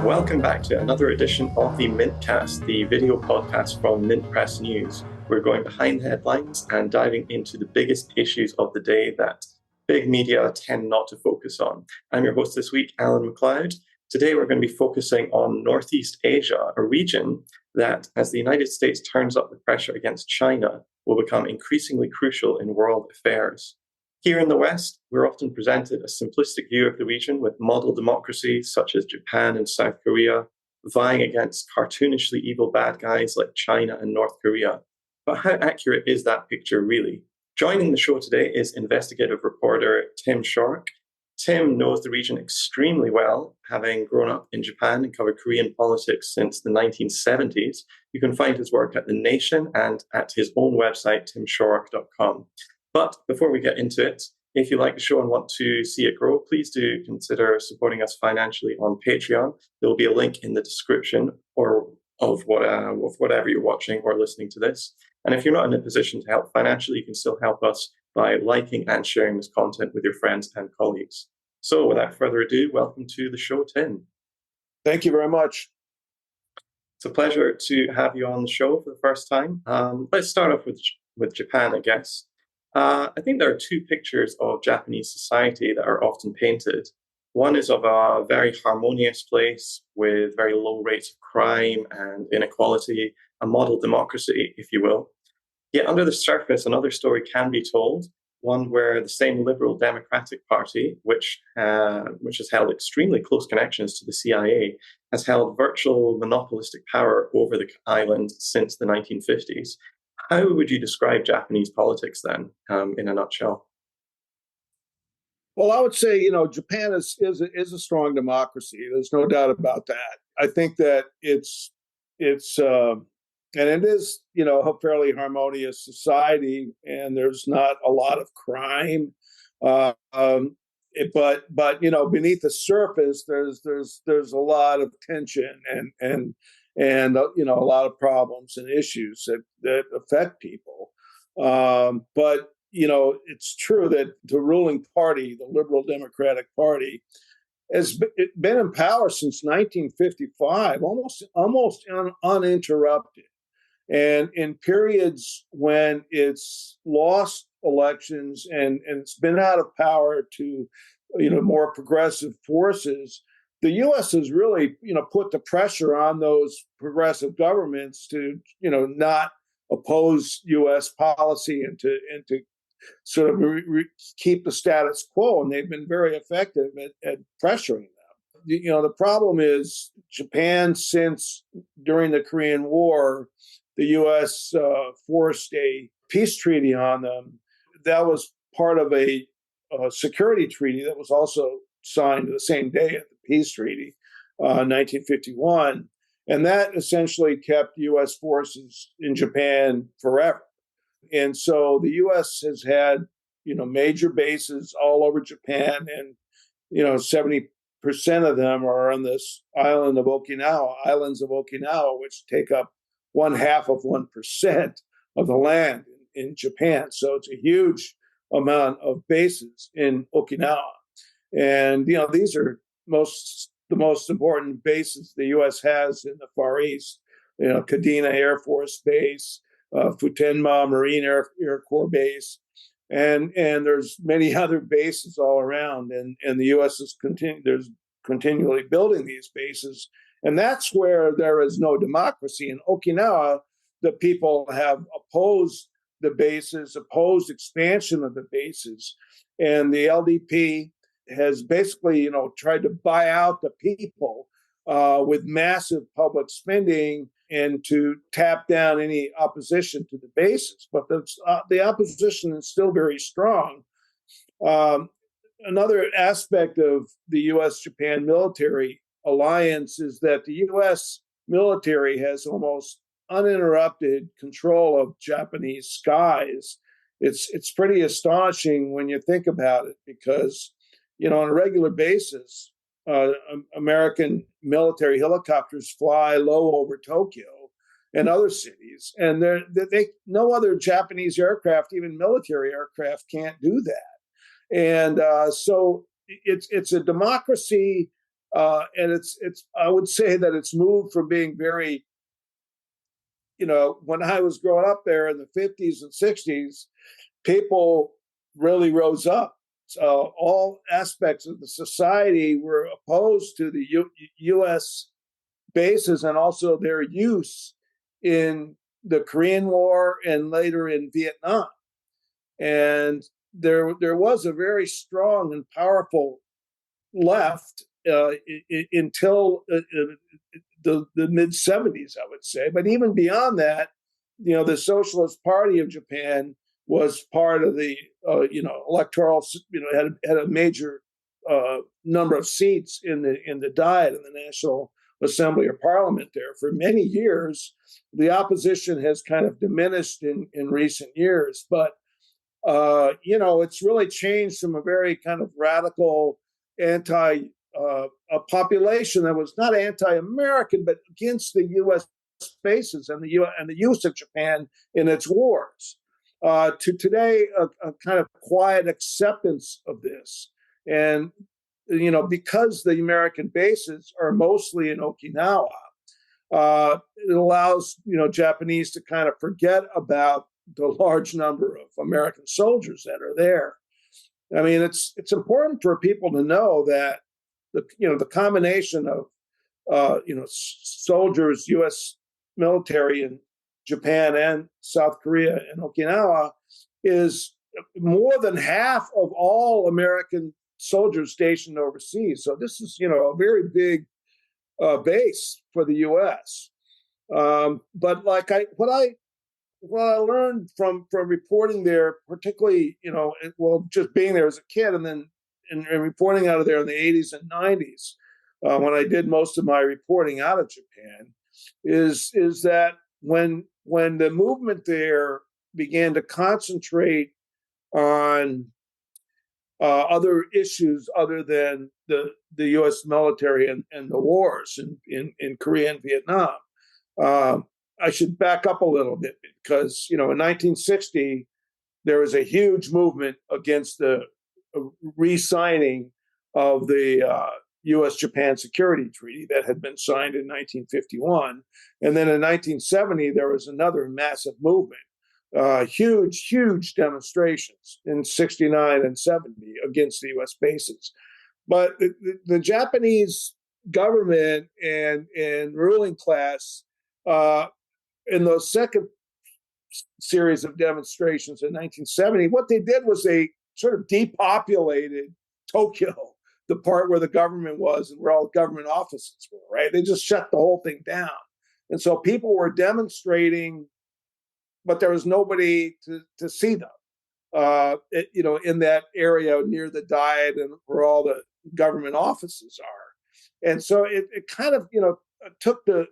Welcome back to another edition of the Mintcast, the video podcast from Mint Press News. We're going behind the headlines and diving into the biggest issues of the day that big media tend not to focus on. I'm your host this week, Alan McLeod. Today we're going to be focusing on Northeast Asia, a region that, as the United States turns up the pressure against China, will become increasingly crucial in world affairs. Here in the West, we're often presented a simplistic view of the region with model democracies such as Japan and South Korea vying against cartoonishly evil bad guys like China and North Korea. But how accurate is that picture really? Joining the show today is investigative reporter Tim Shorrock. Tim knows the region extremely well, having grown up in Japan and covered Korean politics since the 1970s. You can find his work at The Nation and at his own website, timshorrock.com. But before we get into it, if you like the show and want to see it grow, please do consider supporting us financially on Patreon. There will be a link in the description of whatever you're watching or listening to this. And if you're not in a position to help financially, you can still help us by liking and sharing this content with your friends and colleagues. So without further ado, welcome to the show, Tim. Thank you very much. It's a pleasure to have you on the show for the first time. Let's start off with Japan, I guess. I think there are two pictures of Japanese society that are often painted. One is of a very harmonious place with very low rates of crime and inequality, a model democracy, if you will. Yet under the surface, another story can be told, one where the same Liberal Democratic Party, which has held extremely close connections to the CIA, has held virtual monopolistic power over the island since the 1950s. How would you describe Japanese politics then, in a nutshell? Well, I would say, Japan is a strong democracy. There's no doubt about that. I think that it's and it is, a fairly harmonious society, and there's not a lot of crime. But beneath the surface, there's a lot of tension and a lot of problems and issues that affect people. But it's true that the ruling party, the Liberal Democratic Party, has been in power since 1955, almost uninterrupted. And in periods when it's lost elections and it's been out of power to, more progressive forces, the U.S. has really, put the pressure on those progressive governments to, not oppose U.S. policy and to sort of keep the status quo. And they've been very effective at pressuring them. The problem is Japan, since during the Korean War, the U.S. forced a peace treaty on them. That was part of a security treaty that was also signed the same day at the peace treaty, 1951. And that essentially kept U.S. forces in Japan forever. And so the U.S. has had, major bases all over Japan, and, 70% of them are on this islands of Okinawa, which take up 0.5% of the land in Japan. So it's a huge amount of bases in Okinawa. And, these are the most important bases the U.S. has in the Far East. Kadena Air Force Base, Futenma Marine Air Corps Base, and there's many other bases all around. And the U.S. is continually building these bases. And that's where there is no democracy. In Okinawa, the people have opposed the bases, opposed expansion of the bases. And the LDP has basically, tried to buy out the people with massive public spending and to tap down any opposition to the bases. But the opposition is still very strong. Another aspect of the U.S.-Japan military alliance is that the U.S. military has almost uninterrupted control of Japanese skies. It's pretty astonishing when you think about it, because on a regular basis, American military helicopters fly low over Tokyo and other cities, and no other Japanese aircraft, even military aircraft, can't do that. And so it's a democracy And it's I would say that it's moved from being very, when I was growing up there in the 50s and 60s, people really rose up. So all aspects of the society were opposed to the U.S. bases and also their use in the Korean War and later in Vietnam. And there was a very strong and powerful left until the mid 70s, I would say. But even beyond that, the Socialist Party of Japan was part of the electoral. Had a major number of seats in the Diet in the National Assembly or Parliament there for many years. The opposition has kind of diminished in recent years, but it's really changed from a very kind of radical anti a population that was not anti-American but against the U.S. bases and the use of Japan in its wars. To today, a kind of quiet acceptance of this, and because the American bases are mostly in Okinawa, it allows Japanese to kind of forget about the large number of American soldiers that are there. I mean, it's important for people to know that the combination of soldiers, U.S. military in Japan and South Korea and Okinawa is more than half of all American soldiers stationed overseas. So this is a very big base for the U.S. But what I learned from reporting there, particularly, just being there as a kid and then and reporting out of there in the 80s and 90s, when I did most of my reporting out of Japan, is that when the movement there began to concentrate on other issues other than the U.S. military and the wars in Korea and Vietnam. I should back up a little bit because, in 1960, there was a huge movement against the re-signing of the U.S.-Japan Security Treaty that had been signed in 1951. And then in 1970, there was another massive movement, huge demonstrations in 69 and 70 against the U.S. bases. But the Japanese government and ruling class in those second series of demonstrations in 1970, what they did was they sort of depopulated Tokyo, the part where the government was and where all the government offices were, right? They just shut the whole thing down. And so people were demonstrating, but there was nobody to see them, in that area near the Diet and where all the government offices are. And so it kind of, took the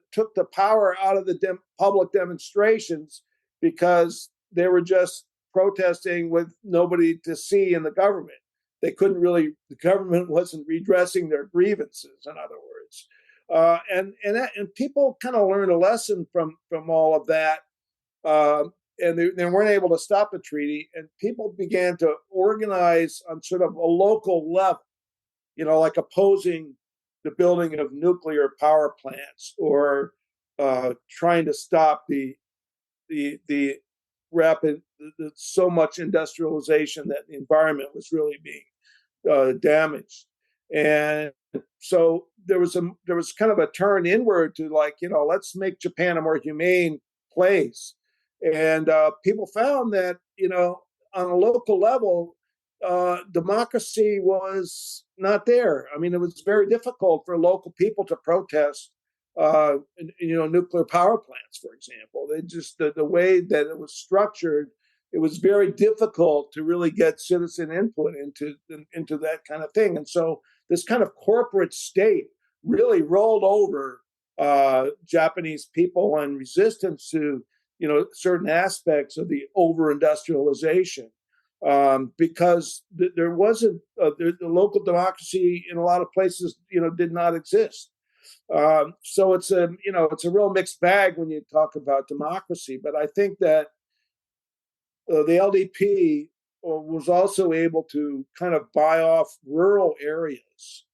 power out of the public demonstrations because they were just protesting with nobody to see in the government. They couldn't really. The government wasn't redressing their grievances, in other words, and people kind of learned a lesson from all of that, and they weren't able to stop the treaty. And people began to organize on sort of a local level, like opposing the building of nuclear power plants or trying to stop the rapid, so much industrialization that the environment was really being damaged. And so there was kind of a turn inward to let's make Japan a more humane place. And people found that, on a local level, democracy was not there. I mean, it was very difficult for local people to protest, nuclear power plants, for example. They just the way that it was structured, it was very difficult to really get citizen input into that kind of thing. And so this kind of corporate state really rolled over Japanese people and resistance to certain aspects of the over-industrialization. Because there wasn't the local democracy in a lot of places, did not exist. So it's a real mixed bag when you talk about democracy. But I think that the LDP was also able to kind of buy off rural areas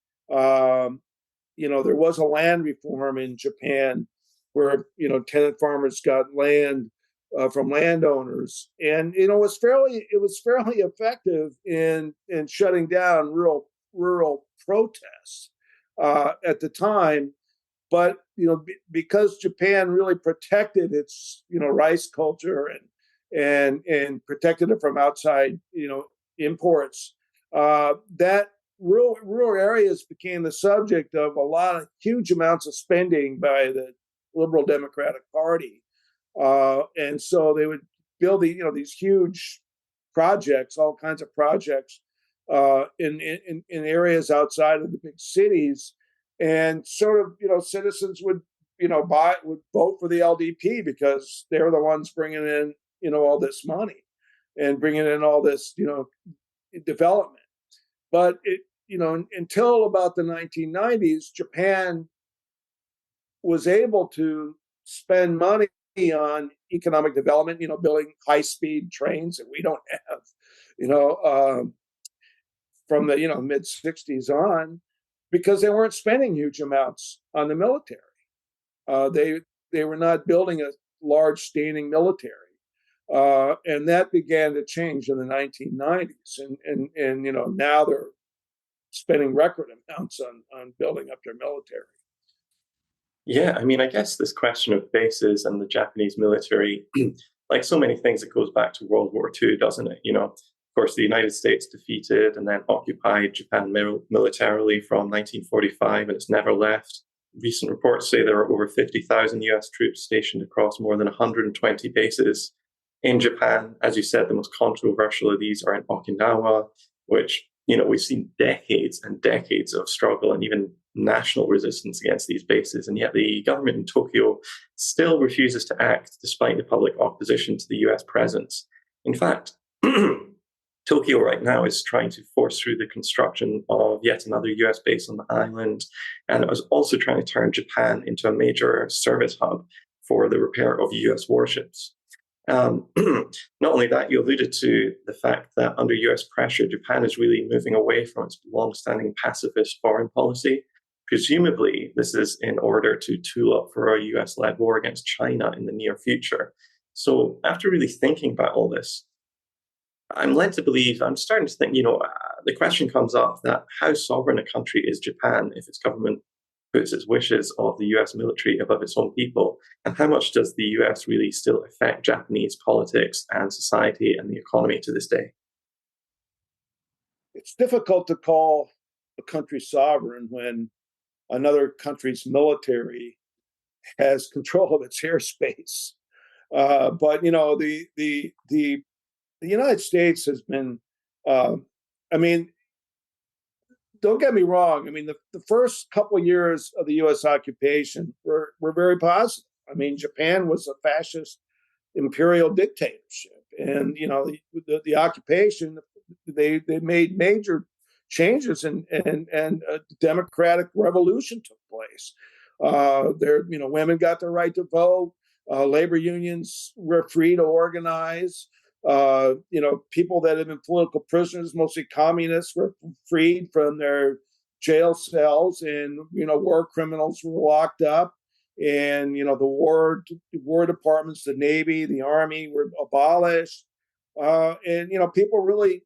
there was a land reform in Japan where tenant farmers got land from landowners, and it was fairly effective in shutting down rural protests at the time. But because Japan really protected its rice culture and protected it from outside imports, that rural areas became the subject of a lot of huge amounts of spending by the Liberal Democratic Party, and so they would build these huge projects, all kinds of projects in areas outside of the big cities, and sort of citizens would would vote for the LDP because they're the ones bringing in all this money and bringing in all this development. But until about the 1990s, Japan was able to spend money on economic development, building high-speed trains that we don't have, from the mid 60s on, because they weren't spending huge amounts on the military. They were not building a large standing military, and that began to change in the 1990s. And now they're spending record amounts on building up their military. Yeah, I mean, I guess this question of bases and the Japanese military, like so many things, it goes back to World War II, doesn't it? Of course, the United States defeated and then occupied Japan militarily from 1945, and it's never left. Recent reports say there are over 50,000 US troops stationed across more than 120 bases in Japan. As you said, the most controversial of these are in Okinawa, which, we've seen decades and decades of struggle and even national resistance against these bases. And yet the government in Tokyo still refuses to act despite the public opposition to the US presence. In fact, Tokyo right now is trying to force through the construction of yet another US base on the island. And it was also trying to turn Japan into a major service hub for the repair of US warships. Not only that, you alluded to the fact that under US pressure, Japan is really moving away from its long-standing pacifist foreign policy. Presumably, this is in order to tool up for a US-led war against China in the near future. So after really thinking about all this, I'm led to believe, I'm starting to think, the question comes up that how sovereign a country is Japan if its government puts its wishes of the US military above its own people? And how much does the US really still affect Japanese politics and society and the economy to this day? It's difficult to call a country sovereign when another country's military has control of its airspace. But the United States has been, I mean, don't get me wrong. I mean, the first couple of years of the U.S. occupation were very positive. I mean, Japan was a fascist imperial dictatorship, and the occupation, they made major changes, and a democratic revolution took place. Women got the right to vote. Labor unions were free to organize. People that had been political prisoners, mostly communists, were freed from their jail cells, and war criminals were locked up, and the war departments, the Navy, the Army were abolished, and people really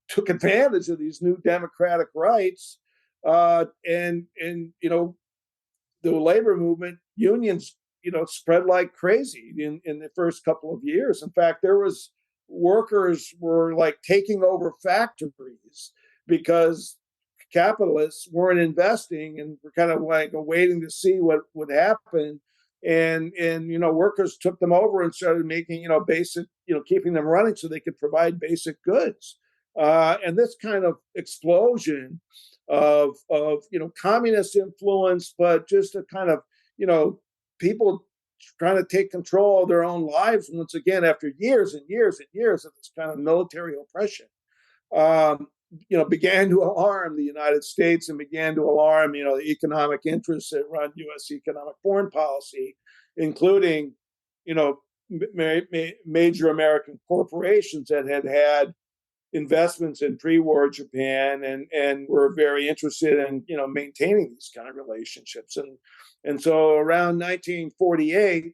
took advantage of these new democratic rights, and the labor movement, unions spread like crazy in the first couple of years. In fact, there was workers were like taking over factories because capitalists weren't investing and were kind of like waiting to see what would happen. And workers took them over and started making basic keeping them running so they could provide basic goods. And this kind of explosion of communist influence, but just a kind of people trying to take control of their own lives once again after years and years and years of this kind of military oppression, began to alarm the United States and began to alarm the economic interests that run U.S. economic foreign policy, including major American corporations that had investments in pre-war Japan, and were very interested in maintaining these kind of relationships. And so around 1948,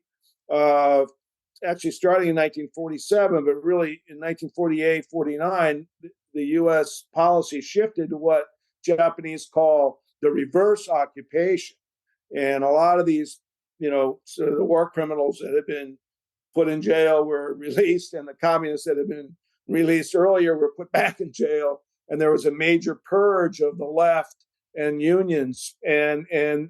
actually starting in 1947, but really in 1948, 49, the U.S. policy shifted to what Japanese call the reverse occupation. And a lot of these, sort of the war criminals that had been put in jail were released, and the communists that had been released earlier were put back in jail. And there was a major purge of the left and unions, and a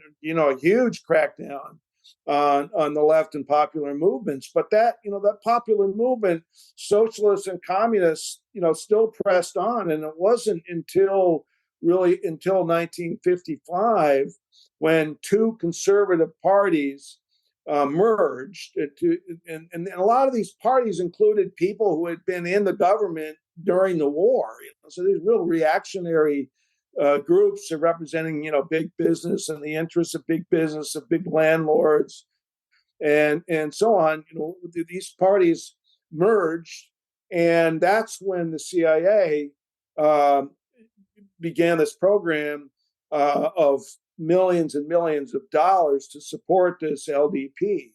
huge crackdown on the left and popular movements. But that popular movement, socialists and communists, still pressed on. And it wasn't until 1955 when two conservative parties merged. And a lot of these parties included people who had been in the government during the war. So these real reactionary groups are representing, big business and the interests of big business, of big landlords, and so on. These parties merged, and that's when the CIA began this program of millions and millions of dollars to support this LDP.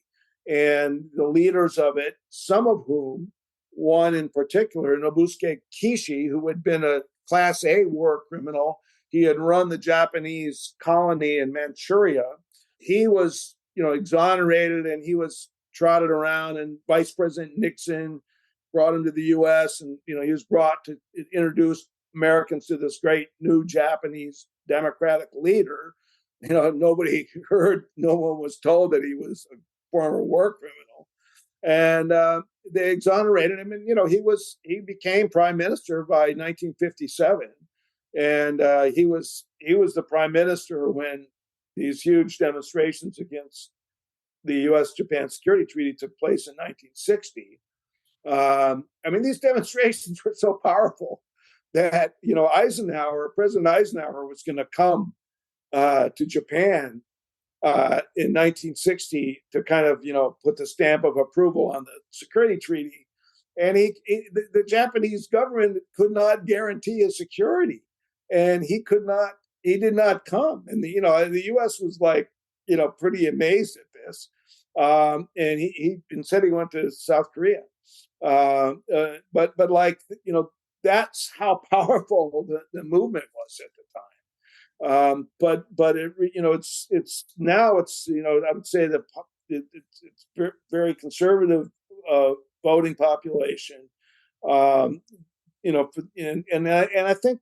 And the leaders of it, some of whom, one in particular, Nobusuke Kishi, who had been a Class A war criminal, he had run the Japanese colony in Manchuria. He was, exonerated, and he was trotted around, and Vice President Nixon brought him to the U.S., and, he was brought to introduce Americans to this great new Japanese democratic leader. Nobody heard, no one was told that he was a former war criminal. And they exonerated him, and he became prime minister by 1957, and he was the prime minister when these huge demonstrations against the U.S.-Japan Security Treaty took place in 1960. These demonstrations were so powerful that President Eisenhower was going to come to Japan in 1960 to kind of put the stamp of approval on the security treaty, and the Japanese government could not guarantee his security, and he did not come, and the U.S. was like pretty amazed at this, and he instead he went to South Korea, but that's how powerful the movement was at the time. But it's now I would say that it's very conservative voting population, and I think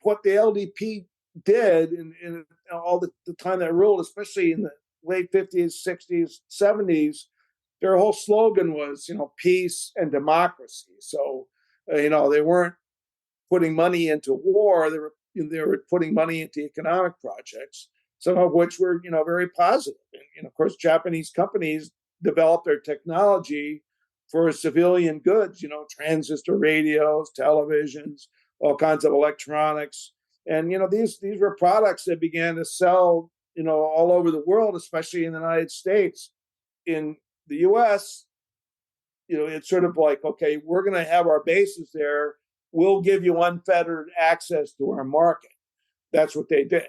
what the LDP did in all the time they ruled, especially in the late 50s, 60s, 70s, their whole slogan was peace and democracy. So they weren't putting money into war. They were putting money into economic projects, some of which were, very positive. And of course, Japanese companies developed their technology for civilian goods, transistor radios, televisions, all kinds of electronics. And, these were products that began to sell, all over the world, especially in the United States. In the U.S., it's sort of like, okay, we're going to have our bases there. We'll give you unfettered access to our market. That's what they did.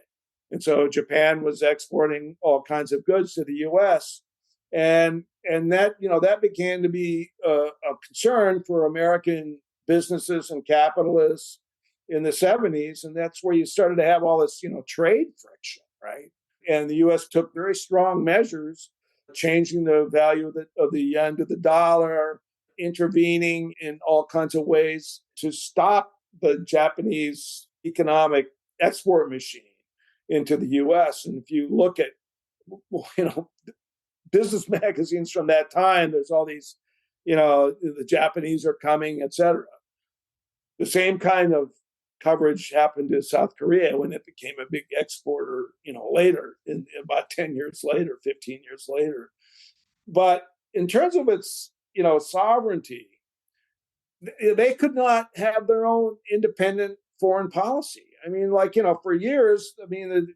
And so Japan was exporting all kinds of goods to the U.S. And that, that began to be a concern for American businesses and capitalists in the 70s. And that's where you started to have all this, trade friction, right? And the U.S. took very strong measures, changing the value of the yen to the dollar, intervening in all kinds of ways to stop the Japanese economic export machine into the U.S. And if you look at, business magazines from that time, there's all these, the Japanese are coming, etc. The same kind of coverage happened to South Korea when it became a big exporter, later, in about 10 years later, 15 years later. But in terms of its, sovereignty, they could not have their own independent foreign policy. For years, the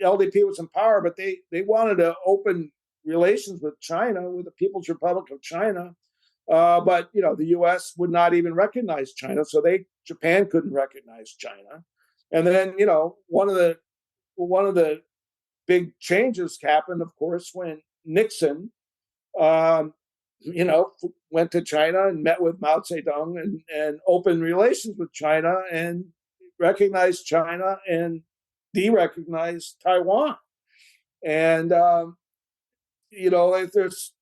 LDP was in power, but they wanted to open relations with China, with the People's Republic of China. But the U.S. would not even recognize China, so Japan couldn't recognize China. And then one of the big changes happened, of course, when Nixon, um, went to China and met with Mao Zedong and opened relations with China and recognized China and de-recognized Taiwan. And there's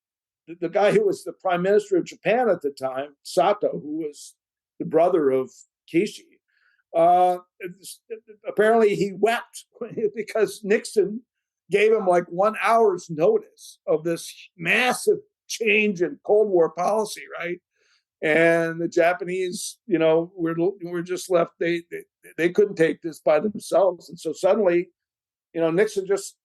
the guy who was the prime minister of Japan at the time, Sato, who was the brother of Kishi. Uh, Apparently, he wept because Nixon gave him like 1 hour's notice of this massive change in Cold War policy, right? And the Japanese, were just left. They couldn't take this by themselves, and so suddenly, Nixon just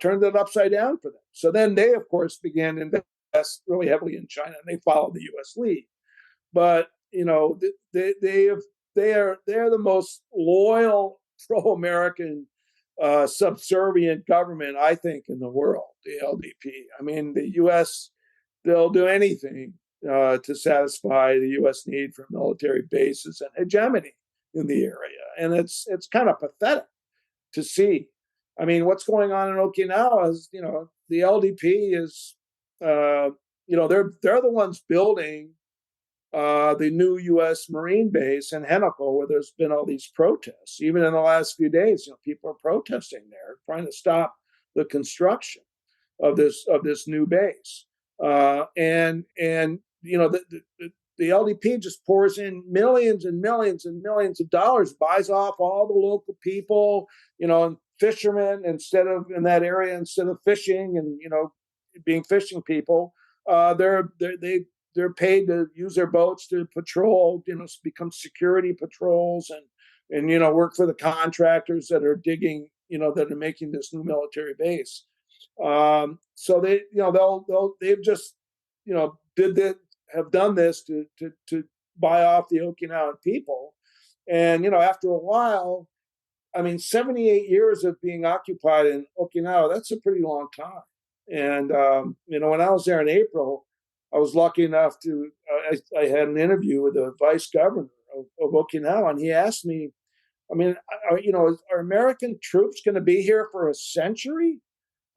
turned it upside down for them. So then they, of course, began to invest really heavily in China, and they followed the U.S. lead. But they're the most loyal pro-American subservient government, I think, in the world. The LDP. I mean, the U.S. they'll do anything to satisfy the U.S. need for military bases and hegemony in the area, and it's kind of pathetic to see. I mean, what's going on in Okinawa is, the LDP is, they're the ones building the new U.S. Marine base in Henoko, where there's been all these protests. Even in the last few days, people are protesting there, trying to stop the construction of this new base. The LDP just pours in millions and millions and millions of dollars, buys off all the local people, and fishermen in that area, instead of fishing and being fishing people, they're paid to use their boats to patrol, become security patrols and work for the contractors that are digging, that are making this new military base. So they've just, have done this to buy off the Okinawan people. And, after a while, 78 years of being occupied in Okinawa, that's a pretty long time. And, when I was there in April, I was lucky enough I had an interview with the vice governor of Okinawa, and he asked me, are American troops going to be here for a century?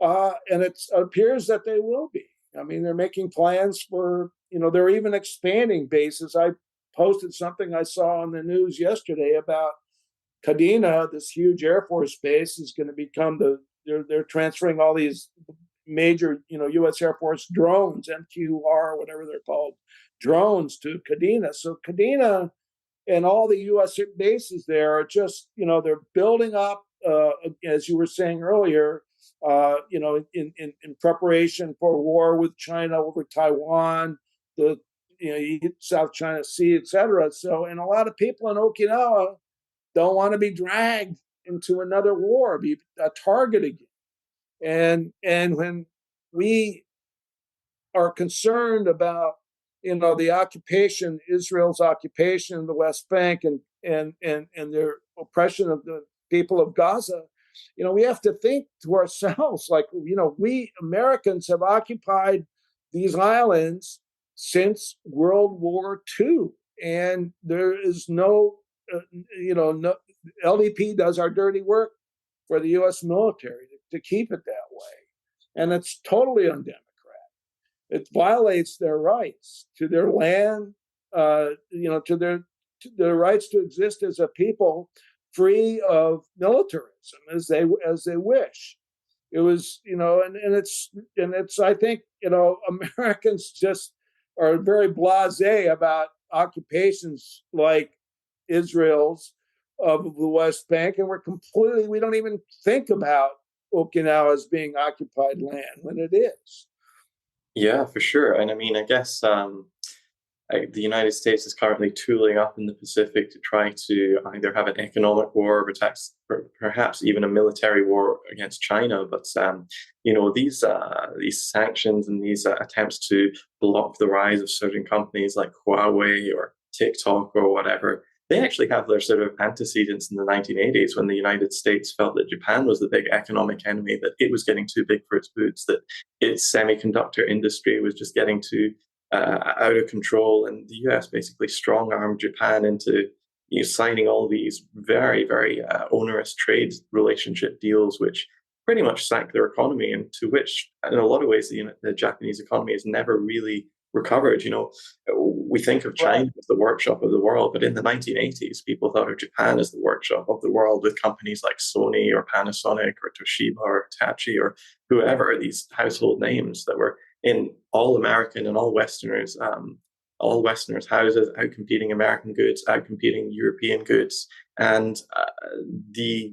And it appears that they will be. They're making plans for, they're even expanding bases. I posted something I saw on the news yesterday about Kadena, this huge Air Force base, is going to become they're transferring all these major, U.S. Air Force drones, MQR, whatever they're called, drones to Kadena. So Kadena and all the U.S. bases there are just, they're building up, as you were saying earlier, in preparation for war with China over Taiwan, the South China Sea, etc. So, and a lot of people in Okinawa don't want to be dragged into another war, be a target again. And when we are concerned about the occupation, Israel's occupation in the West Bank and their oppression of the people of Gaza, we have to think to ourselves, like, we Americans have occupied these islands since World War II, and there is no LDP does our dirty work for the U.S. military to keep it that way, and it's totally undemocratic. It violates their rights to their land, to their rights to exist as a people free of militarism as they wish. It was, and it's I think, Americans just are very blasé about occupations like Israel's of the West Bank, and we don't even think about Okinawa as being occupied land when it is. Yeah, for sure. And I guess the United States is currently tooling up in the Pacific to try to either have an economic war, or perhaps even a military war against China. But these sanctions and these attempts to block the rise of certain companies like Huawei or TikTok or whatever, they actually have their sort of antecedents in the 1980s, when the United States felt that Japan was the big economic enemy, that it was getting too big for its boots, that its semiconductor industry was just getting too out of control, and the US basically strong armed Japan into signing all these very, very onerous trade relationship deals, which pretty much sank their economy, and to which, in a lot of ways, the Japanese economy has never really recovered. We think of Right. China as the workshop of the world, but in the 1980s, people thought of Japan as the workshop of the world, with companies like Sony or Panasonic or Toshiba or Hitachi or whoever, these household names that were in all American and all Westerners' houses, outcompeting American goods, outcompeting European goods, and the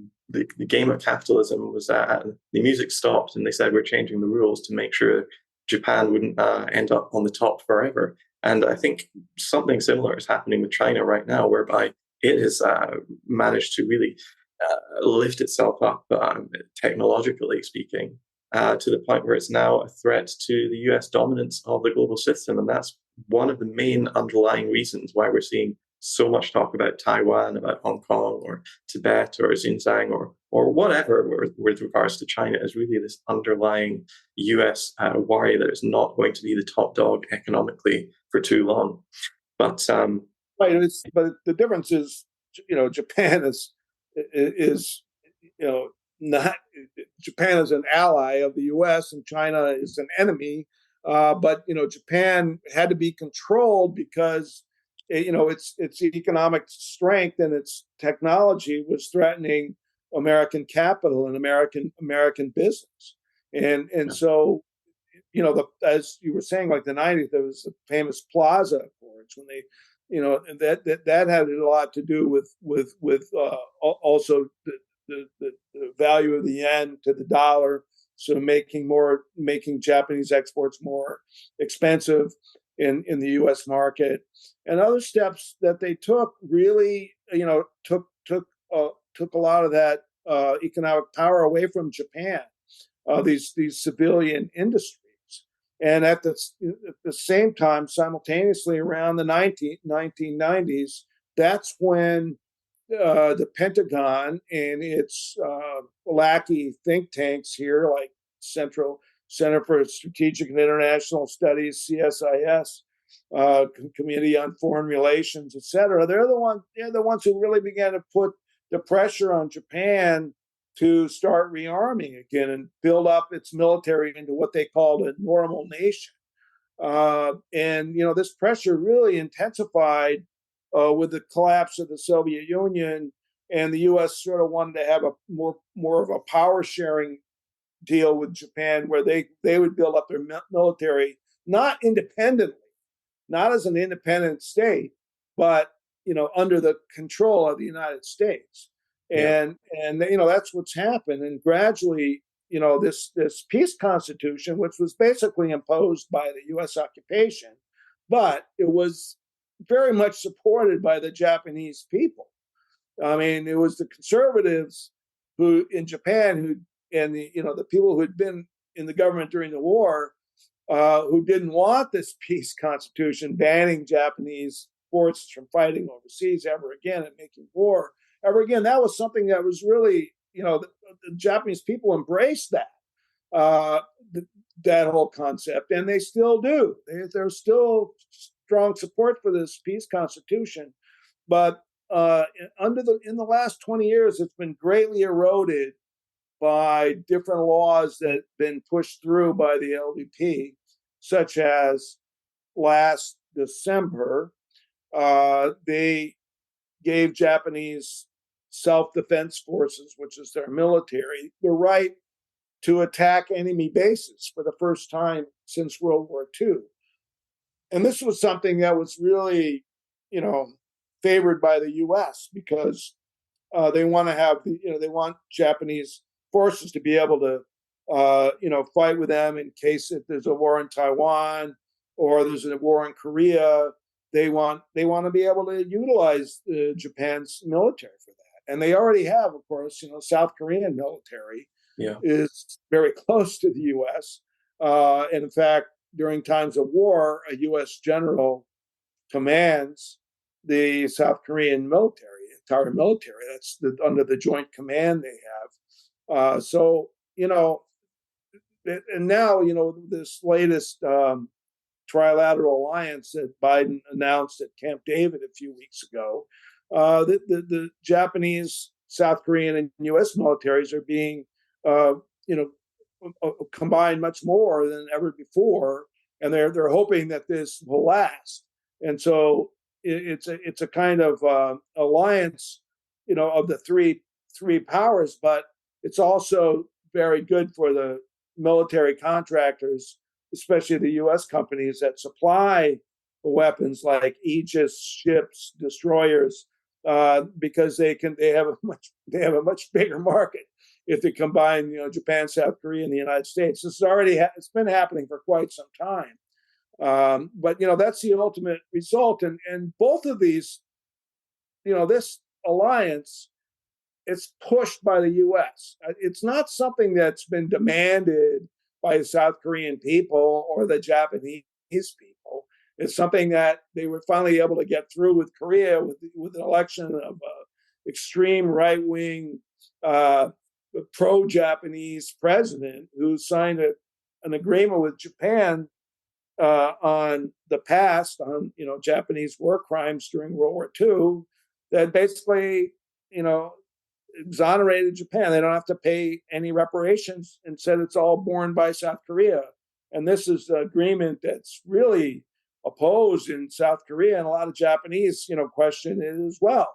game of capitalism was the music stopped, and they said we're changing the rules to make sure Japan wouldn't end up on the top forever. And I think something similar is happening with China right now, whereby it has managed to really lift itself up, technologically speaking, to the point where it's now a threat to the US dominance of the global system. And that's one of the main underlying reasons why we're seeing so much talk about Taiwan, about Hong Kong, or Tibet, or Xinjiang, or whatever with regards to China, is really this underlying US worry that it's not going to be the top dog economically for too long. But Right. But the difference is, Japan is not Japan is an ally of the U.S. and China is an enemy. But Japan had to be controlled because its economic strength and its technology was threatening American capital and American business, and so as you were saying, like the '90s, there was the famous Plaza Accords when they, that had a lot to do with also the value of the yen to the dollar, so making Japanese exports more expensive in the U.S. market, and other steps that they took really, took a lot of that economic power away from Japan, these civilian industries. And at the same time, simultaneously around the 1990s, that's when the Pentagon and its lackey think tanks here, like Center for Strategic and International Studies, CSIS, Committee on Foreign Relations, et cetera, they're the ones who really began to put the pressure on Japan to start rearming again and build up its military into what they called a normal nation. And this pressure really intensified with the collapse of the Soviet Union, and the U.S. sort of wanted to have a more of a power sharing deal with Japan, where they would build up their military not independently, not as an independent state, but under the control of the United States. yeah, And that's what's happened. And gradually, this peace constitution, which was basically imposed by the U.S. occupation, but it was very much supported by the Japanese people. I mean, it was the conservatives who in Japan and the people who had been in the government during the war, who didn't want this peace constitution banning Japanese forces from fighting overseas ever again and making war ever again. That was something that was really, the Japanese people embraced that, that whole concept, and they still do. There's still strong support for this peace constitution, but in the last 20 years, it's been greatly eroded by different laws that have been pushed through by the LDP, such as last December, they gave Japanese self-defense forces, which is their military, the right to attack enemy bases for the first time since World War II. And this was something that was really, favored by the U.S. because they want to have, they want Japanese forces to be able to, fight with them in case if there's a war in Taiwan or there's a war in Korea. They want to be able to utilize Japan's military for that, and they already have, of course. South Korean military yeah, is very close to the U.S. And in fact, during times of war, a U.S. general commands the South Korean military, entire military. That's under the joint command they have. And now, this latest trilateral alliance that Biden announced at Camp David a few weeks ago, the Japanese, South Korean, and U.S. militaries are being, you know, combined much more than ever before, and they're hoping that this will last. And so it's a kind of alliance, of the three powers, but it's also very good for the military contractors, especially the U.S. companies that supply weapons like Aegis ships, destroyers, because they have a much bigger market if they combine, Japan, South Korea, and the United States. This is already it's been happening for quite some time, but that's the ultimate result. And both of these, this alliance, it's pushed by the U.S. It's not something that's been demanded by the South Korean people or the Japanese people. It's something that they were finally able to get through with Korea with an election of extreme right-wing pro-Japanese president who signed an agreement with Japan on the past, on Japanese war crimes during World War II, that basically exonerated Japan. They don't have to pay any reparations and said it's all borne by South Korea. And this is an agreement that's really opposed in South Korea, and a lot of Japanese, question it as well.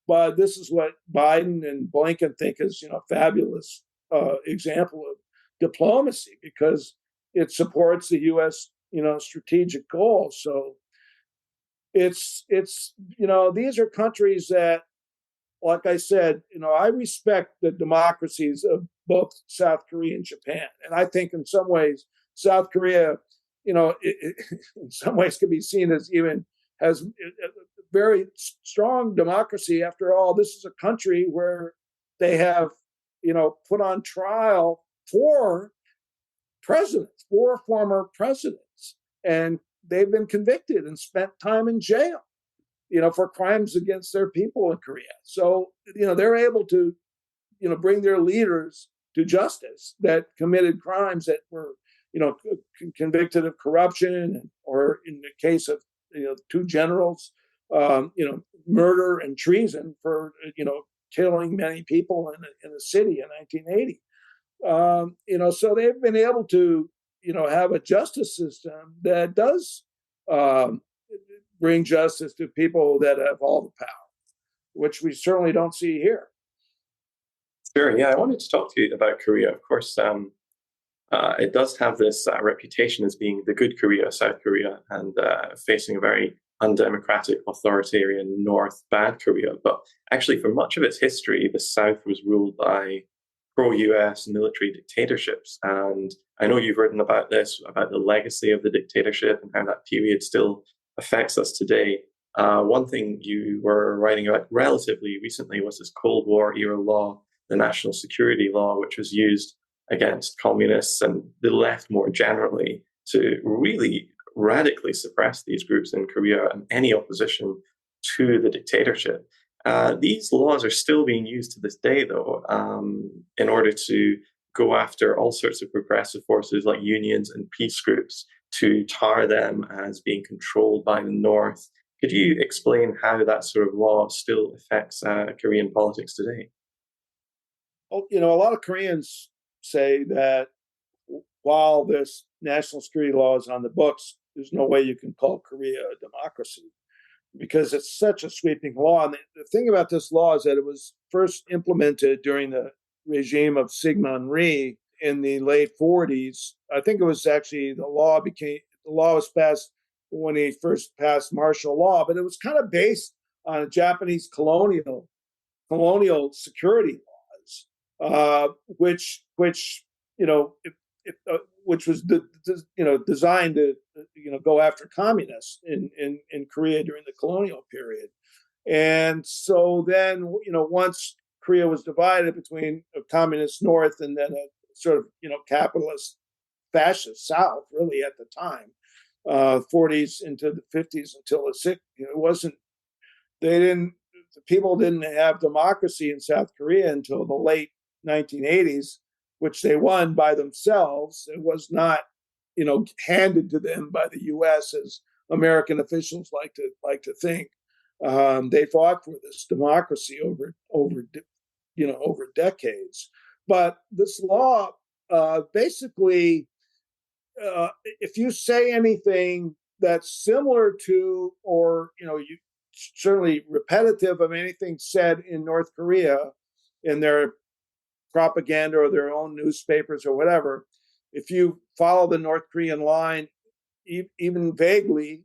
But this is what Biden and Blinken think is, a fabulous example of diplomacy, because it supports the U.S., strategic goals. So it's these are countries that, like I said, I respect the democracies of both South Korea and Japan. And I think in some ways, South Korea, in some ways can be seen as even has a very strong democracy. After all, this is a country where they have, put on trial four former presidents, and they've been convicted and spent time in jail, for crimes against their people in Korea. So, they're able to, bring their leaders to justice that committed crimes that were, convicted of corruption, or in the case of, two generals, murder and treason for, killing many people in the city in 1980. So they've been able to, have a justice system that does bring justice to people that have all the power, which we certainly don't see here. Sure. Yeah, I wanted to talk to you about Korea. Of course, it does have this reputation as being the good Korea, South Korea, and facing a very undemocratic, authoritarian North, bad Korea. But actually, for much of its history, the South was ruled by pro-US military dictatorships. And I know you've written about this, about the legacy of the dictatorship and how that period still affects us today. One thing you were writing about relatively recently was this Cold War era law, the National Security Law, which was used against communists and the left more generally to really radically suppress these groups in Korea and any opposition to the dictatorship. These laws are still being used to this day, though, in order to go after all sorts of progressive forces like unions and peace groups, to tar them as being controlled by the North. Could you explain how that sort of law still affects Korean politics today? Well, a lot of Koreans say that while this national security law is on the books, there's no way you can call Korea a democracy, because it's such a sweeping law. And the thing about this law is that it was first implemented during the regime of Syngman Rhee in the late 40s. I think it was actually the law was passed when he first passed martial law, but it was kind of based on a Japanese colonial security laws, which was designed to go after communists in Korea during the colonial period. And so then once Korea was divided between a communist North and then a sort of capitalist fascist South, really at the time, 40s into the 50s until the 60s, people didn't have democracy in South Korea until the late 1980s, which they won by themselves. It was not handed to them by the U.S. as American officials like to think. They fought for this democracy over decades. But this law basically, if you say anything that's similar to, or you certainly repetitive of anything said in North Korea in their propaganda or their own newspapers or whatever, if you follow the North Korean line, even vaguely,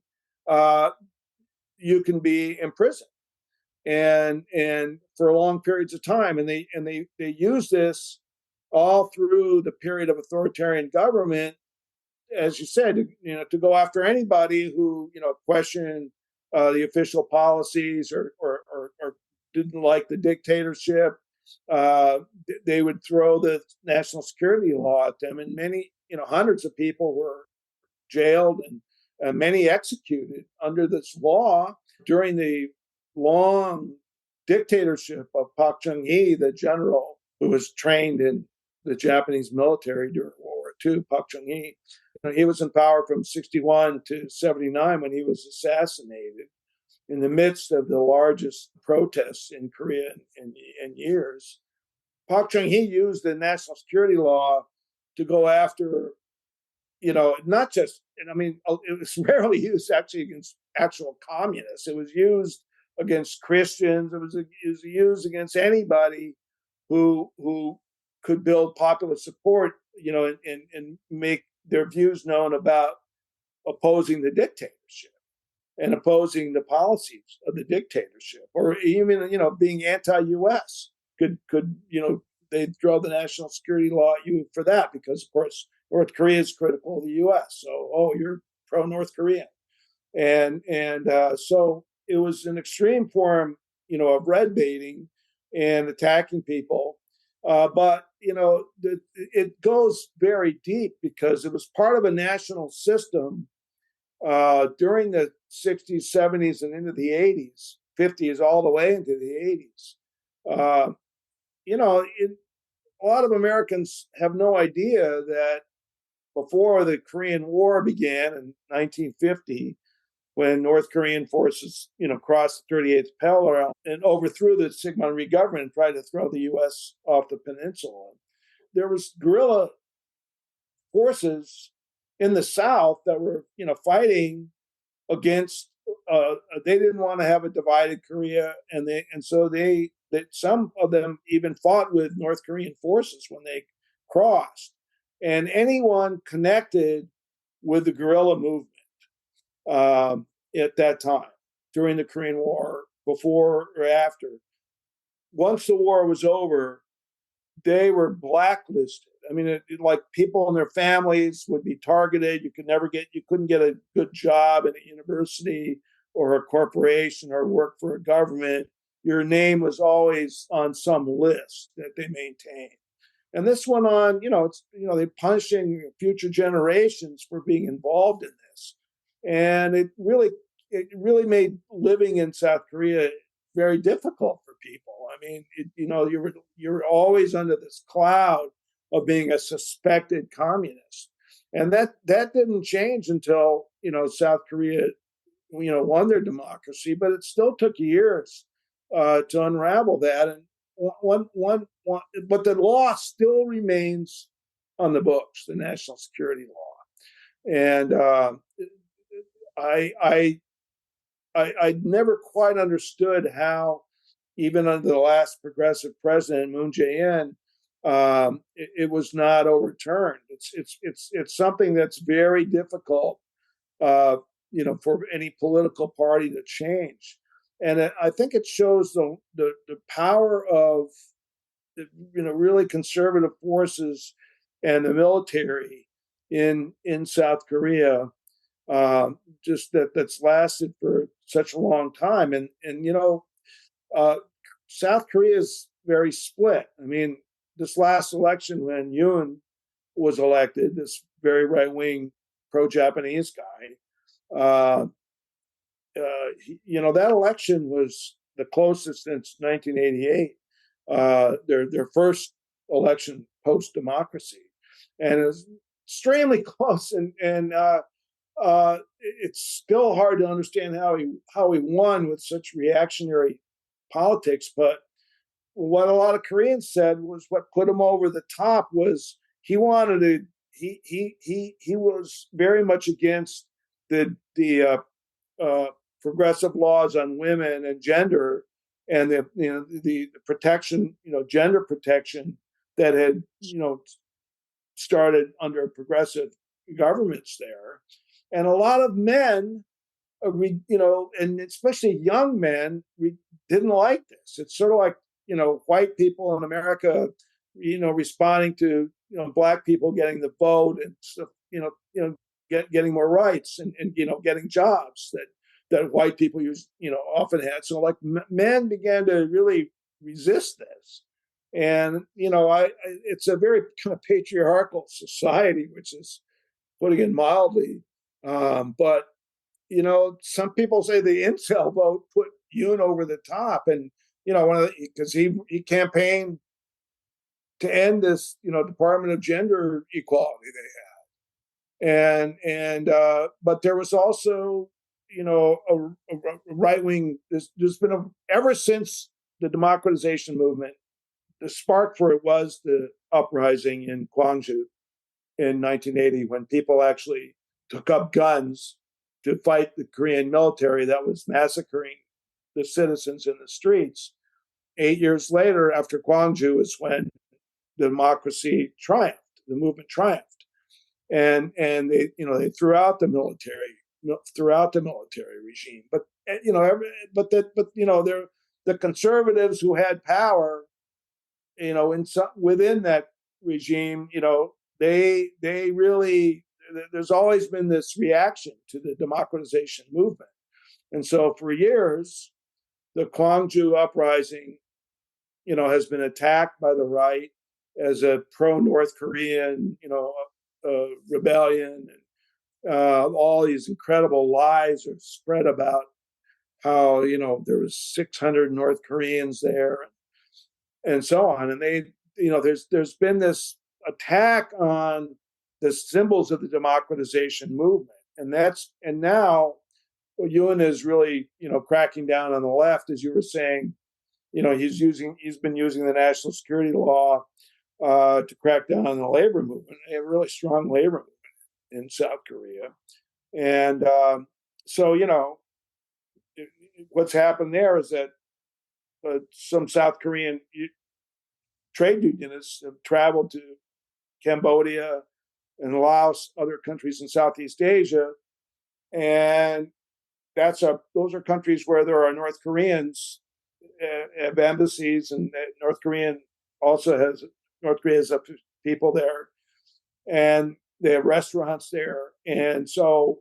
uh, you can be imprisoned and for long periods of time. And they use this all through the period of authoritarian government, as you said, to go after anybody who questioned the official policies or didn't like the dictatorship. They would throw the national security law at them, and many, hundreds of people were jailed and many executed under this law during the long dictatorship of Park Chung-hee, the general who was trained in the Japanese military during World War II. Park Chung-hee, he was in power from 61 to 79 when he was assassinated in the midst of the largest protests in Korea in years. Park Chung-hee used the national security law to go after, not just, it was rarely used actually against actual communists. It was used against Christians. It was used against anybody who could build popular support, and make their views known about opposing the dictatorship and opposing the policies of the dictatorship, or even being anti-U.S. could they'd throw the national security law at you for that, because of course North Korea is critical of the U.S. So you're pro North Korean, and so it was an extreme form of red baiting and attacking people. But it goes very deep because it was part of a national system during the 60s, 70s, and into the 80s, 50s, all the way into the 80s. A lot of Americans have no idea that before the Korean War began in 1950, when North Korean forces, crossed the 38th parallel and overthrew the Syngman-rhee government and tried to throw the U.S. off the peninsula, there was guerrilla forces in the South that were, fighting against. They didn't want to have a divided Korea, and so some of them even fought with North Korean forces when they crossed. And anyone connected with the guerrilla movement at that time, during the Korean War, before or after, once the war was over, they were blacklisted. Like people and their families would be targeted. You couldn't get a good job at a university or a corporation or work for a government. Your name was always on some list that they maintained. And this went on, they're punishing future generations for being involved in this. And it really made living in South Korea very difficult for people. You're always under this cloud of being a suspected communist. And that didn't change until, South Korea, won their democracy, but it still took years to unravel that. And but the law still remains on the books, the national security law. And I never quite understood how, even under the last progressive president, Moon Jae-in, it was not overturned. It's something that's very difficult, for any political party to change. And I think it shows the power of really conservative forces and the military in South Korea, just that's lasted for such a long time. And South Korea is very split. This last election, when Yoon was elected, this very right-wing pro-Japanese guy, that election was the closest since 1988, their first election post-democracy. And extremely close, and it's still hard to understand how he won with such reactionary politics. But what a lot of Koreans said was what put him over the top was he wanted to. He was very much against the progressive laws on women and gender, and the protection, gender protection that had started under progressive governments there, and a lot of men, and especially young men, didn't like this. It's sort of like white people in America, responding to black people getting the vote and stuff, getting more rights and getting jobs that white people often had. So like men began to really resist this, and it's a very kind of patriarchal society, which is putting it mildly. But some people say the incel vote put Yoon over the top, and because he campaigned to end this Department of Gender Equality they had, and but there was also a right wing. There's been ever since the democratization movement. The spark for it was the uprising in Gwangju in 1980, when people actually took up guns to fight the Korean military that was massacring the citizens in the streets. 8 years later, after Gwangju, is when democracy triumphed, the movement triumphed, and they threw out the military regime. But the conservatives who had power, within that regime, they really, there's always been this reaction to the democratization movement. And so for years, the Gwangju uprising, has been attacked by the right as a pro-North Korean, rebellion. And all these incredible lies are spread about how, there was 600 North Koreans there and so on. And there's been this attack on the symbols of the democratization movement. And now Yoon is really, cracking down on the left, as you were saying. He's been using the national security law to crack down on the labor movement, a really strong labor movement in South Korea. And so, what's happened there is that some South Korean trade unionists have traveled to Cambodia and Laos, other countries in Southeast Asia, and those are countries where there are North Koreans, have embassies, and North Korea has people there, and they have restaurants there, and so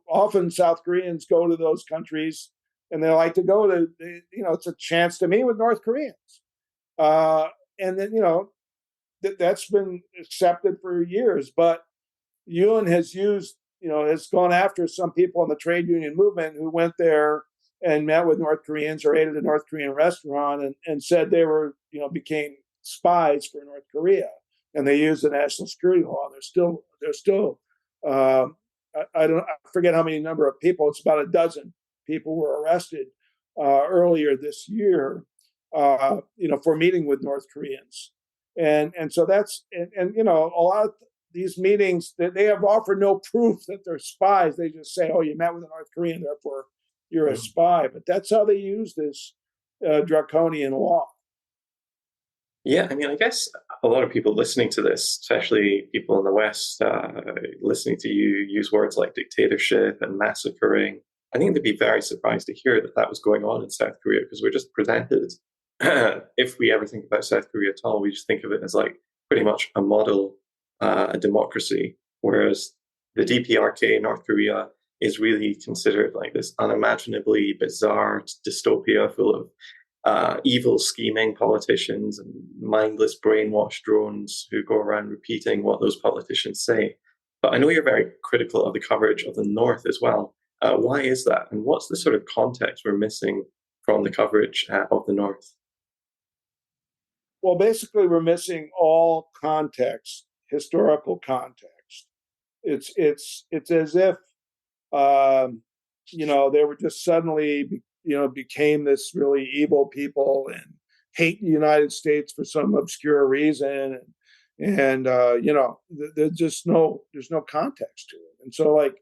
often South Koreans go to those countries, and they like to go to it's a chance to meet with North Koreans, and then that's been accepted for years. But Yoon has gone after some people in the trade union movement who went there and met with North Koreans or ate at a North Korean restaurant and said they were, became spies for North Korea, and they used the national security law. They're still, I forget how many number of people. It's about a dozen people were arrested earlier this year, for meeting with North Koreans, and so that's and a lot of these meetings that they have offered no proof that they're spies. They just say, "Oh, you met with a North Korean, therefore you're a spy." But that's how they use this draconian law. Yeah, I mean, I guess a lot of people listening to this, especially people in the West, listening to you use words like dictatorship and massacring, I think they'd be very surprised to hear that was going on in South Korea, because we're just presented, if we ever think about South Korea at all, we just think of it as like pretty much a model, a democracy, whereas the DPRK, North Korea, is really considered like this unimaginably bizarre dystopia full of evil, scheming politicians and mindless brainwashed drones who go around repeating what those politicians say. But I know you're very critical of the coverage of the North as well. Why is that? And what's the sort of context we're missing from the coverage of the North? Well, basically, we're missing all context, historical context. It's as if um, they were just suddenly became this really evil people and hate the United States for some obscure reason, and there's no context to it, and so like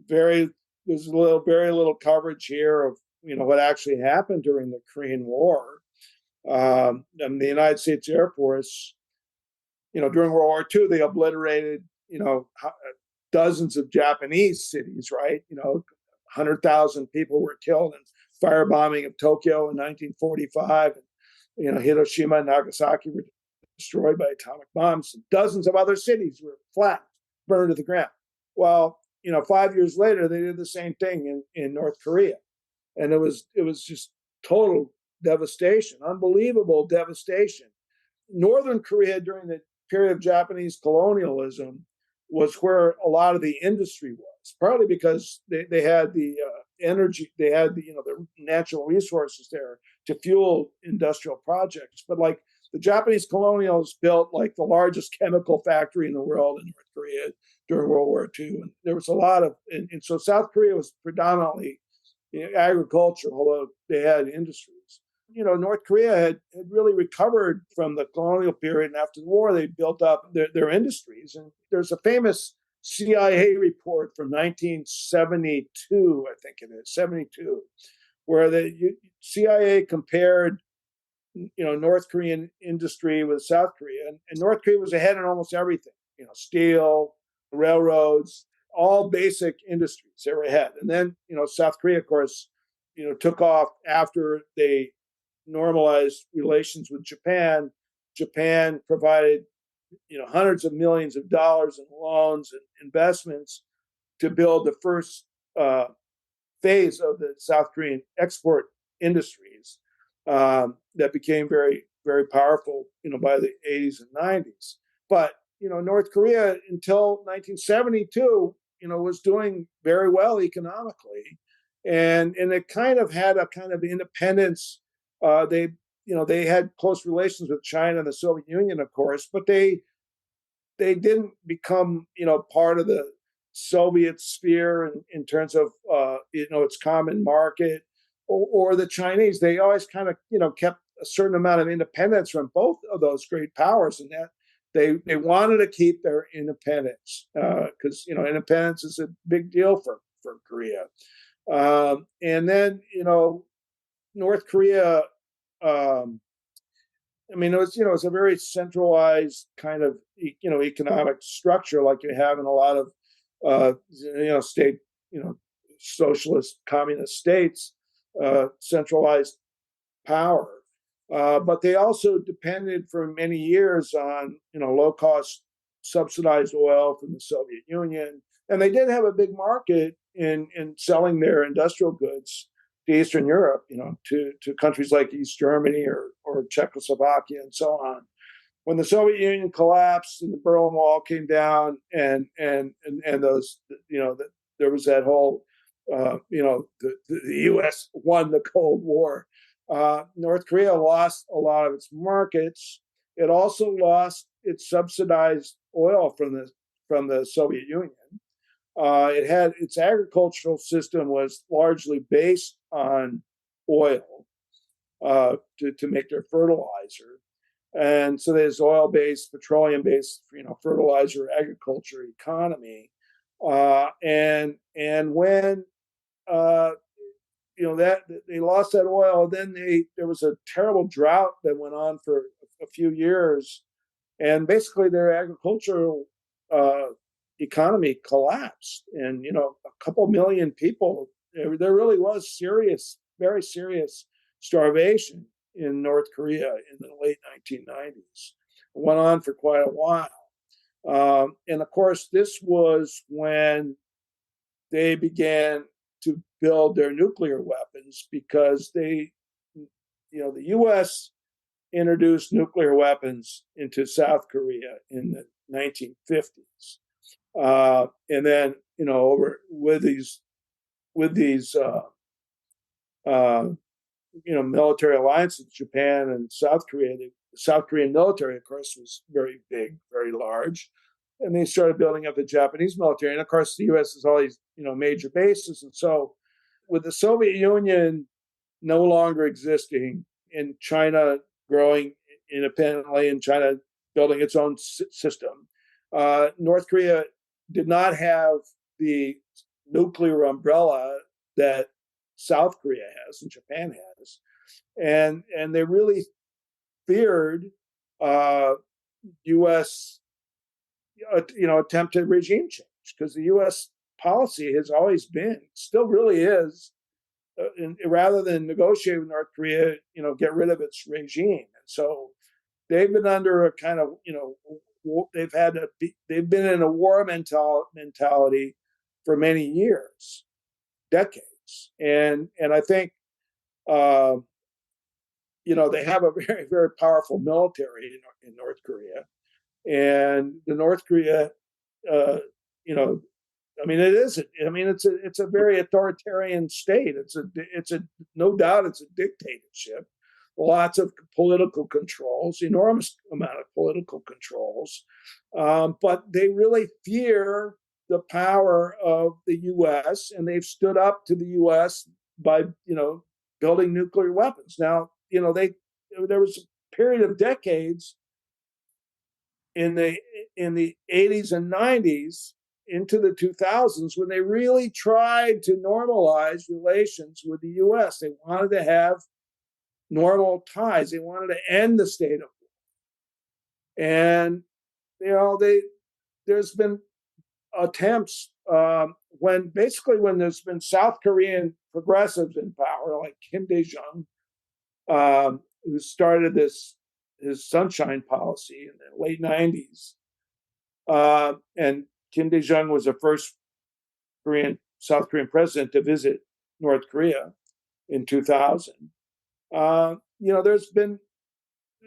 very there's very little coverage here of what actually happened during the Korean War. And the United States Air Force, during World War II, they obliterated, dozens of Japanese cities, right? 100,000 people were killed in firebombing of Tokyo in 1945. Hiroshima and Nagasaki were destroyed by atomic bombs. Dozens of other cities were flat, burned to the ground. Well, 5 years later, they did the same thing in North Korea. And it was just total devastation, unbelievable devastation. Northern Korea during the period of Japanese colonialism was where a lot of the industry was, partly because they had the energy, they had the natural resources there to fuel industrial projects. But like the Japanese colonials built like the largest chemical factory in the world in North Korea during World War II, and there was a lot of, and so South Korea was predominantly agriculture, although they had industries. North Korea had really recovered from the colonial period, and after the war, they built up their industries. And there's a famous CIA report from 1972, I think it is, 72, where the CIA compared, North Korean industry with South Korea. And North Korea was ahead in almost everything, steel, railroads, all basic industries. They were ahead. And then, South Korea, of course, took off after they normalized relations with Japan. Japan provided, hundreds of millions of dollars in loans and investments to build the first phase of the South Korean export industries that became very, very powerful, by the 80s and 90s. But, North Korea until 1972, was doing very well economically. And it kind of had a kind of independence. They had close relations with China and the Soviet Union, of course, but they didn't become part of the Soviet sphere in terms of its common market or the Chinese. They always kind of kept a certain amount of independence from both of those great powers, and that they wanted to keep their independence because independence is a big deal for Korea. And then North Korea. It was a very centralized kind of economic structure like you have in a lot of state socialist communist states, centralized power. But they also depended for many years on low cost subsidized oil from the Soviet Union, and they did have a big market in selling their industrial goods to Eastern Europe, to countries like East Germany or Czechoslovakia and so on. When the Soviet Union collapsed and the Berlin Wall came down, and those, there was that whole, the U.S. won the Cold War. North Korea lost a lot of its markets. It also lost its subsidized oil from the Soviet Union. It had its agricultural system was largely based on oil to make their fertilizer, and so there's oil-based, petroleum-based, fertilizer agriculture economy. And when that they lost that oil, then there was a terrible drought that went on for a few years, and basically their agricultural economy collapsed, and a couple million people. There really was very serious starvation in North Korea in the late 1990s. It went on for quite a while, and of course, this was when they began to build their nuclear weapons because the U.S. introduced nuclear weapons into South Korea in the 1950s. And then over with these military alliances, Japan and South Korea. The South Korean military, of course, was very big, very large. and they started building up the Japanese military. And of course, the U.S. has all these, major bases. And so, with the Soviet Union no longer existing, and China growing independently, and China building its own system, North Korea did not have the nuclear umbrella that South Korea has and Japan has, and they really feared U.S. Attempted regime change, because the U.S. policy has always been, still really is, rather than negotiate with North Korea, get rid of its regime. And so they've been under a kind of, they've been in a war mentality for many years, decades, and I think they have a very, very powerful military in North Korea, and the North Korea, it is. It's a very authoritarian state. It's a no doubt it's a dictatorship. Lots of political controls, enormous amount of political controls, but they really fear the power of the U.S. and they've stood up to the U.S. by building nuclear weapons. Now there was a period of decades in the 80s and 90s into the 2000s when they really tried to normalize relations with the U.S. They wanted to have normal ties. They wanted to end the state of war. And there's been attempts when there's been South Korean progressives in power, like Kim Dae-jung, who started his sunshine policy in the late 90s. And Kim Dae-jung was the first South Korean president to visit North Korea in 2000.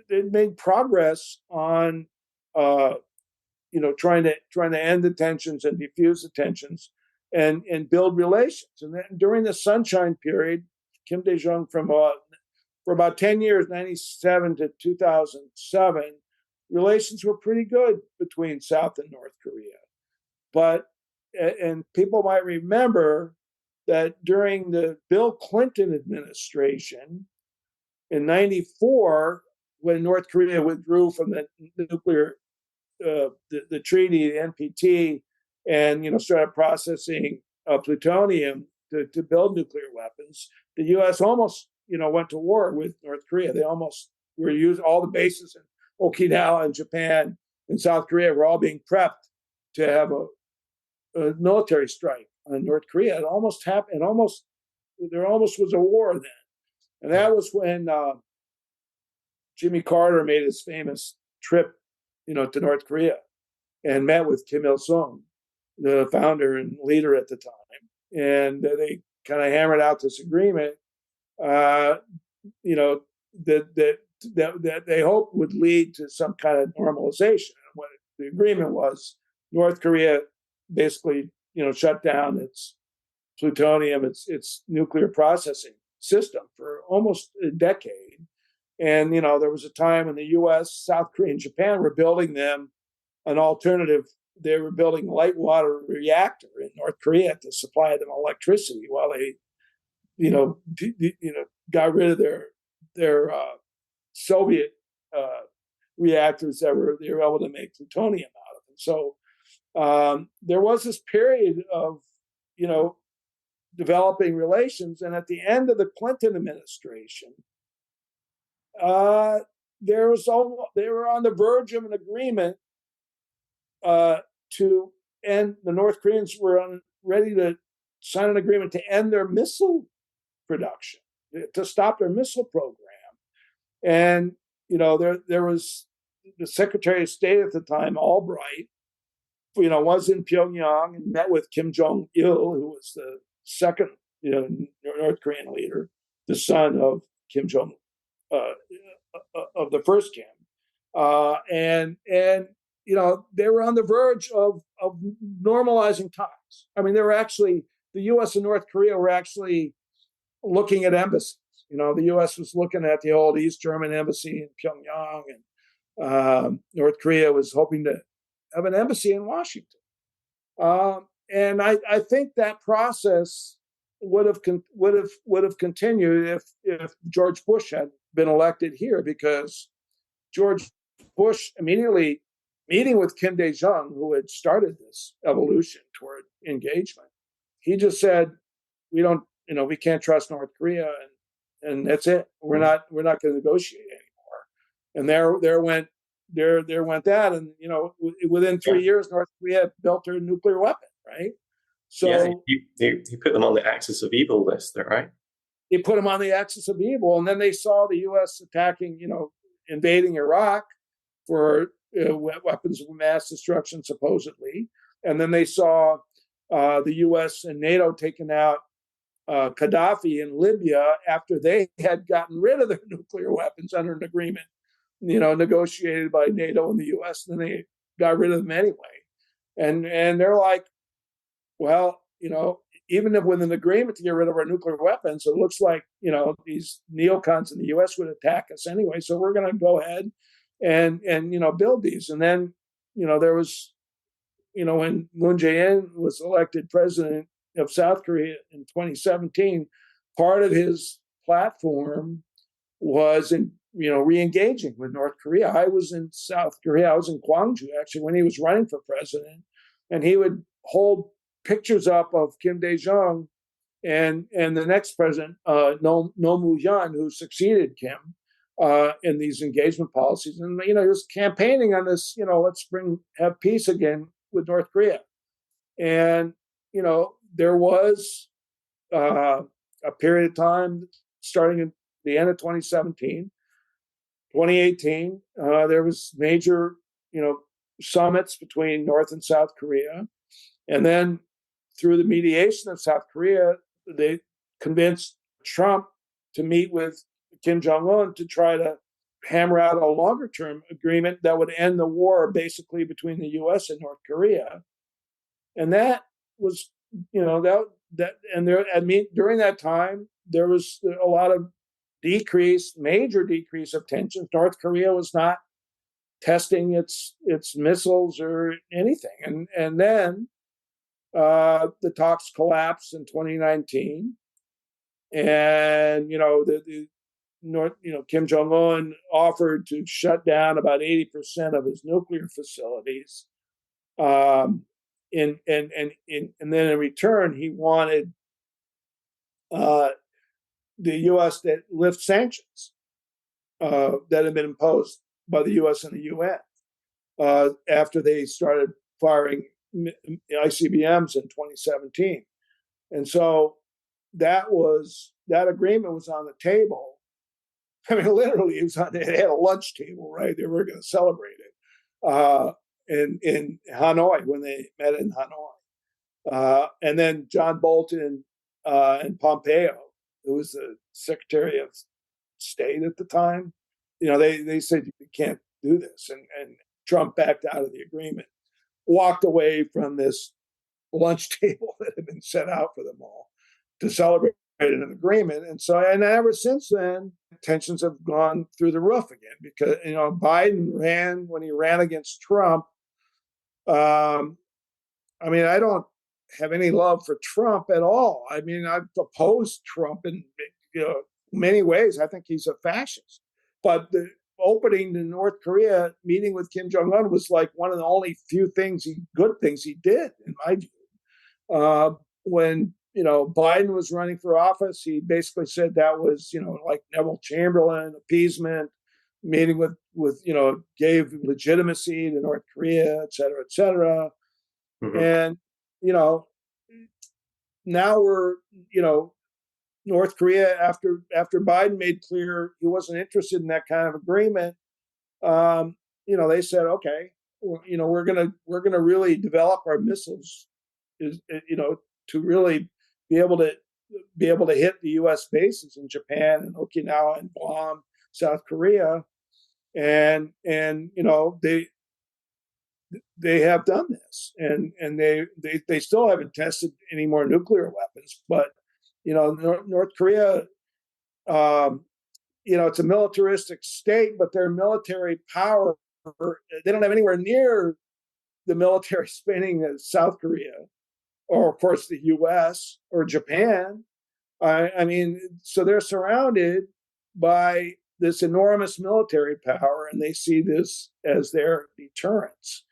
They've made progress on, trying to end the tensions and defuse the tensions and build relations. And then during the sunshine period, Kim Dae-jung for about 10 years, 97 to 2007, relations were pretty good between South and North Korea. And people might remember that during the Bill Clinton administration in 94, when North Korea withdrew from the nuclear, the treaty, the NPT, and started processing plutonium to build nuclear weapons, the U.S. almost went to war with North Korea. They almost were using all the bases in Okinawa and Japan and South Korea were all being prepped to have a military strike on North Korea. It almost happened. There almost was a war then. And that was when Jimmy Carter made his famous trip, to North Korea and met with Kim Il-sung, the founder and leader at the time. And they kind of hammered out this agreement, that they hoped would lead to some kind of normalization. And what the agreement was, North Korea basically, shut down its plutonium, its nuclear processing system for almost a decade. And, there was a time when the U.S., South Korea, and Japan were building them an alternative. They were building a light water reactor in North Korea to supply them electricity while they, got rid of their Soviet reactors they were able to make plutonium out of. And so there was this period of, developing relations. And at the end of the Clinton administration, they were on the verge of an agreement to end. The North Koreans were ready to sign an agreement to end their missile production, to stop their missile program. And there was the Secretary of State at the time, Albright, was in Pyongyang and met with Kim Jong-il, who was the second North Korean leader, the son of Kim Jong of the first Kim, and they were on the verge of normalizing ties. I mean, the U.S. and North Korea were actually looking at embassies. The U.S. was looking at the old East German embassy in Pyongyang, and North Korea was hoping to of an embassy in Washington. And I think that process would have continued if George Bush had been elected here, because George Bush immediately meeting with Kim Dae-jung, who had started this evolution toward engagement, he just said, we can't trust North Korea, and that's it. We're not going to negotiate anymore. And there went that, and within 3 years, North Korea built their nuclear weapon, right? Yeah, So he put them on the axis of evil list there, right? they put them on the axis of evil, and then they saw the U.S. attacking, invading Iraq for weapons of mass destruction, supposedly, and then they saw the U.S. and NATO taking out Gaddafi in Libya after they had gotten rid of their nuclear weapons under an agreement, negotiated by NATO and the U.S. And then they got rid of them anyway, and they're like, well, even if with an agreement to get rid of our nuclear weapons, it looks like these neocons in the U.S. would attack us anyway. So we're going to go ahead and build these. And then there was when Moon Jae-in was elected president of South Korea in 2017, part of his platform was re-engaging with North Korea. I was in South Korea. I was in Gwangju actually when he was running for president, and he would hold pictures up of Kim Dae-jung and the next president, No Moo-hyun, who succeeded Kim in these engagement policies. And, he was campaigning on this, let's have peace again with North Korea. And, there was a period of time starting in the end of 2017, 2018, there was major, summits between North and South Korea. And then through the mediation of South Korea, they convinced Trump to meet with Kim Jong-un to try to hammer out a longer-term agreement that would end the war basically between the U.S. and North Korea. And that was, during that time, there was a lot of major decrease of tensions. North Korea was not testing its missiles or anything. And then the talks collapsed in 2019, and Kim Jong Un offered to shut down about 80% of his nuclear facilities, and then in return he wanted the U.S. to lift sanctions that had been imposed by the U.S. and the UN after they started firing ICBMs in 2017. And so that agreement was on the table. I mean, literally, it had a lunch table, right? They were going to celebrate it in Hanoi when they met in Hanoi. And then John Bolton and Pompeo, who was the Secretary of State at the time, they said you can't do this, and Trump backed out of the agreement, walked away from this lunch table that had been set out for them all to celebrate an agreement. And ever since then, tensions have gone through the roof again, because Biden when he ran against Trump. I mean, I don't have any love for Trump at all. I mean, I've opposed Trump in many ways. I think he's a fascist. But the opening to North Korea, meeting with Kim Jong-un, was like one of the only few good things he did, in my view. When Biden was running for office, he basically said that was like Neville Chamberlain appeasement, meeting with gave legitimacy to North Korea, et cetera, et cetera. Mm-hmm. And now we're North Korea, after Biden made clear he wasn't interested in that kind of agreement, they said, okay, we're gonna really develop our missiles, to really be able to hit the U.S. bases in Japan and Okinawa and Guam, South Korea, and they have done this, and they still haven't tested any more nuclear weapons, but North Korea, it's a militaristic state, but their military power, they don't have anywhere near the military spending of South Korea, or of course the U.S. or Japan. I mean, so they're surrounded by this enormous military power, and they see this as their deterrence.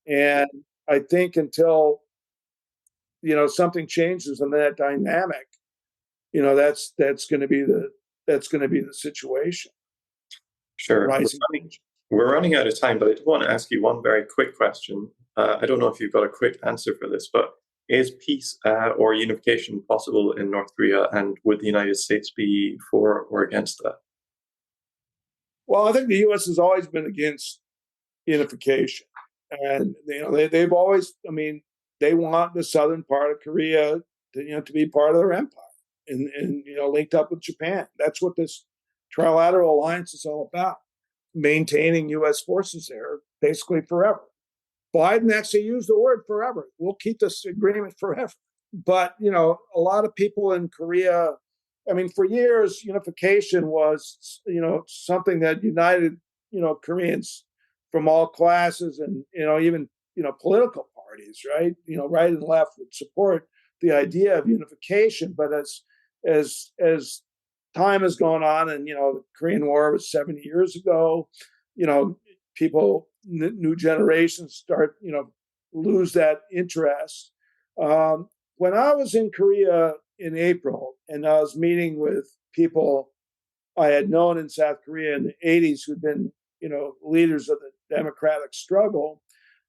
And I think until something changes in that dynamic, that's going to be the situation. Sure. Rising tension. We're running out of time, but I do want to ask you one very quick question. I don't know if you've got a quick answer for this, but is peace or unification possible in North Korea, and would the United States be for or against that? Well, I think the U.S. has always been against unification, and they've always. I mean, they want the southern part of Korea to be part of their empire, and linked up with Japan. That's what this trilateral alliance is all about: maintaining U.S. forces there basically forever. Biden actually used the word forever. We'll keep this agreement forever. But, a lot of people in Korea, I mean, for years, unification was, something that united, Koreans from all classes and, even, political parties, right? Right and left would support the idea of unification. But as time has gone on and, the Korean War was 70 years ago, people, new generations start, lose that interest. When I was in Korea in April and I was meeting with people I had known in South Korea in the 80s who'd been, leaders of the democratic struggle,